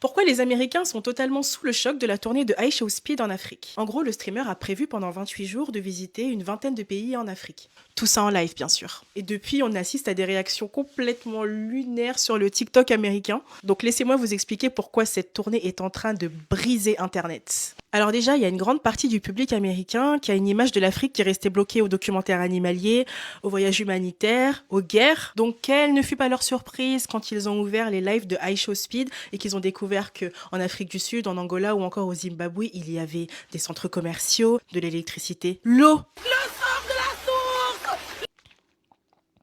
Pourquoi les Américains sont totalement sous le choc de la tournée de iShowSpeed en Afrique? En gros, le streamer a prévu pendant 28 jours de visiter une vingtaine de pays en Afrique. Tout ça en live, bien sûr. Et depuis, on assiste à des réactions complètement lunaires sur le TikTok américain. Donc laissez-moi vous expliquer pourquoi cette tournée est en train de briser Internet. Alors déjà, il y a une grande partie du public américain qui a une image de l'Afrique qui est restée bloquée aux documentaires animaliers, aux voyages humanitaires, aux guerres. Donc quelle ne fut pas leur surprise quand ils ont ouvert les lives de iShowSpeed et qu'ils ont découvert que en Afrique du Sud, en Angola ou encore au Zimbabwe, il y avait des centres commerciaux, de l'électricité, l'eau,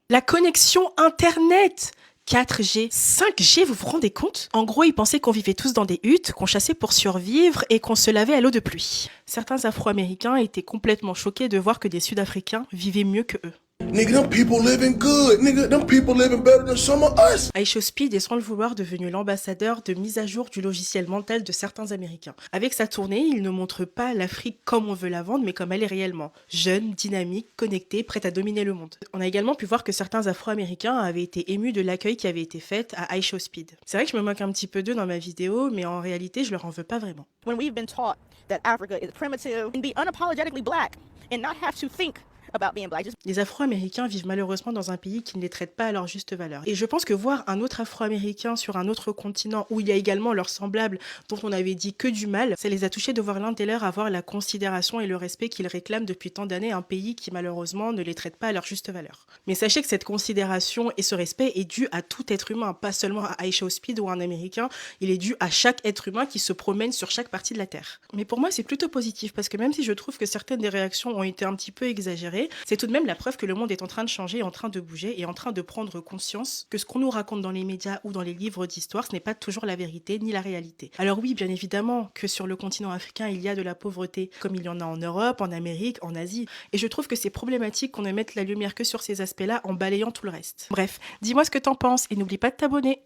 la connexion Internet, 4G, 5G, vous vous rendez compte? En gros, ils pensaient qu'on vivait tous dans des huttes, qu'on chassait pour survivre et qu'on se lavait à l'eau de pluie. Certains Afro-Américains étaient complètement choqués de voir que des Sud-Africains vivaient mieux que eux. Nigga, them people living good. Nigga, them people living better than some of us. iShowSpeed est sans le vouloir devenu l'ambassadeur de mise à jour du logiciel mental de certains Américains. Avec sa tournée, il ne montre pas l'Afrique comme on veut la vendre, mais comme elle est réellement. Jeune, dynamique, connectée, prête à dominer le monde. On a également pu voir que certains Afro-Américains avaient été émus de l'accueil qui avait été fait à iShowSpeed. C'est vrai que je me moque un petit peu d'eux dans ma vidéo, mais en réalité, je leur en veux pas vraiment. When we've been taught that Africa is primitive and be unapologetically black and not have to think about being black. Les Afro-Américains vivent malheureusement dans un pays qui ne les traite pas à leur juste valeur. Et je pense que voir un autre Afro-Américain sur un autre continent où il y a également leurs semblables dont on avait dit que du mal, ça les a touchés de voir l'un des leurs avoir la considération et le respect qu'ils réclament depuis tant d'années à un pays qui malheureusement ne les traite pas à leur juste valeur. Mais sachez que cette considération et ce respect est dû à tout être humain, pas seulement à iShowSpeed ou à un Américain, il est dû à chaque être humain qui se promène sur chaque partie de la Terre. Mais pour moi c'est plutôt positif parce que même si je trouve que certaines des réactions ont été un petit peu exagérées, c'est tout de même la preuve que le monde est en train de changer, en train de bouger et en train de prendre conscience que ce qu'on nous raconte dans les médias ou dans les livres d'histoire, ce n'est pas toujours la vérité ni la réalité. Alors oui, bien évidemment que sur le continent africain, il y a de la pauvreté, comme il y en a en Europe, en Amérique, en Asie. Et je trouve que c'est problématique qu'on ne mette la lumière que sur ces aspects-là en balayant tout le reste. Bref, dis-moi ce que t'en penses et n'oublie pas de t'abonner.